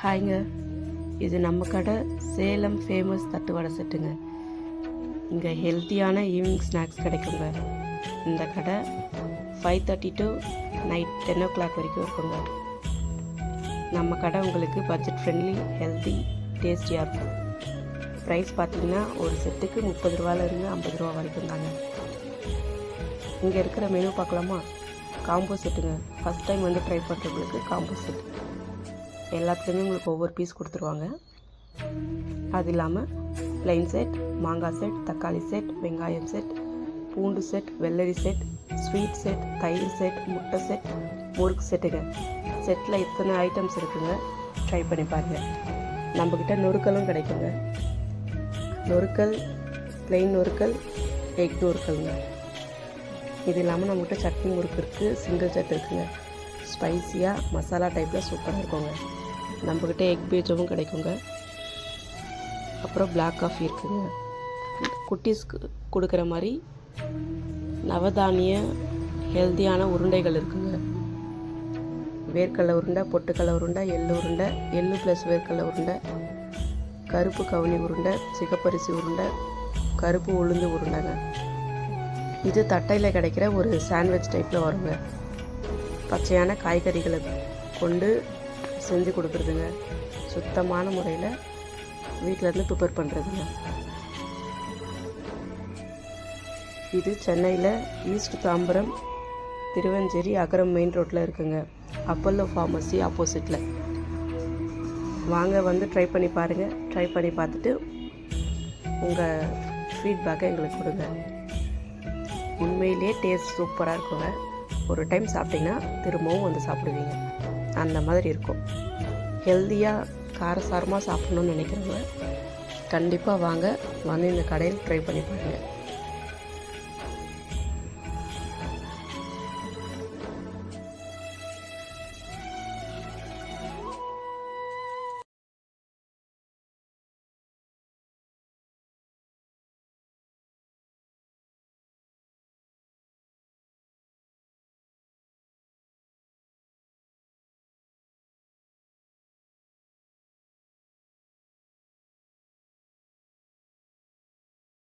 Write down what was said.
ஹாய்ங்க, இது நம்ம கடை சேலம் ஃபேமஸ் தட்டு வடை செட்டுங்க. இங்கே ஹெல்த்தியான ஈவினிங் ஸ்நாக்ஸ் கிடைக்குங்க. இந்த கடை 5:30 to நைட் 10 o'clock வரைக்கும் இருக்குங்க. நம்ம கடை உங்களுக்கு பட்ஜெட் ஃப்ரெண்ட்லி, ஹெல்த்தி, டேஸ்டியாக இருக்கும். ப்ரைஸ் பார்த்திங்கன்னா ஒரு செட்டுக்கு 30 ரூபாயிலேருந்து 50 ரூபா வரைக்கும் தாங்க. இங்கே இருக்கிற மெனு பார்க்கலாமா? காம்போ செட்டுங்க. ஃபஸ்ட் டைம் வந்து ட்ரை பண்ணுறவங்களுக்கு காம்போ செட். எல்லாத்துலேயுமே உங்களுக்கு ஒவ்வொரு பீஸ் கொடுத்துருவாங்க. அது இல்லாமல் ப்ளைன் செட், மாங்காய் செட், தக்காளி செட், வெங்காயம் செட், பூண்டு செட், வெள்ளரி செட், ஸ்வீட் செட், தயிர் செட், முட்டை செட், முறுக்கு செட்டுங்க. செட்டில் இத்தனை ஐட்டம்ஸ் இருக்குங்க. ட்ரை பண்ணி பாருங்கள். நம்மக்கிட்ட நொறுக்கலும் கிடைக்குங்க. நொறுக்கல், ப்ளைன் நொறுக்கல், எக் நொறுக்கலுங்க. இது இல்லாமல் நம்மக்கிட்ட சட்னி முறுக்கு இருக்குது, சிங்கிள் செட் இருக்குங்க. ஸ்பைஸியாக மசாலா டைப்பில் சூப்பராக இருக்குங்க. நம்மக்கிட்ட எக் பேஜவும் கிடைக்குங்க. அப்புறம் பிளாக் காஃபி இருக்குங்க. குட்டீஸ்க்கு கொடுக்குற மாதிரி நவதானிய ஹெல்த்தியான உருண்டைகள் இருக்குங்க. வேர்க்கடலை உருண்டை, பொட்டுக்கடலை உருண்டை, எள்ளு உருண்டை, எள்ளு ப்ளஸ் வேர்க்கடலை உருண்டை, கருப்பு கவுனி உருண்டை, சிகப்பரிசி உருண்டை, கருப்பு உளுந்து உருண்டைங்க. இது தட்டையில் கிடைக்கிற ஒரு சாண்ட்விச் டைப்பில் வருங்க. பச்சையான காய்கறிகளை கொண்டு செஞ்சு கொடுக்குறதுங்க. சுத்தமான முறையில் வீட்டிலேருந்து ப்ரிப்பேர் பண்ணுறதுங்க. இது சென்னையில் ஈஸ்ட் தாம்பரம், திருவஞ்சேரி, அகரம் மெயின் ரோட்டில் இருக்குங்க. அப்பல்லோ ஃபார்மசி ஆப்போசிட்டில். வாங்க, வந்து ட்ரை பண்ணி பாருங்கள். ட்ரை பண்ணி பார்த்துட்டு உங்கள் ஃபீட்பேக்கை எங்களுக்கு கொடுங்க. உண்மையிலே டேஸ்ட் சூப்பராக இருக்குங்க. ஒரு டைம் சாப்பிட்டிங்கன்னா திரும்பவும் வந்து சாப்பிடுவீங்க. அந்த மாதிரி இருக்கும். ஹெல்த்தியாக காரசாரமாக சாப்பிட்ணுன்னு நினைக்கிறவங்க கண்டிப்பாக வாங்க, வந்து இந்த கடையில் ட்ரை பண்ணி பாருங்கள்.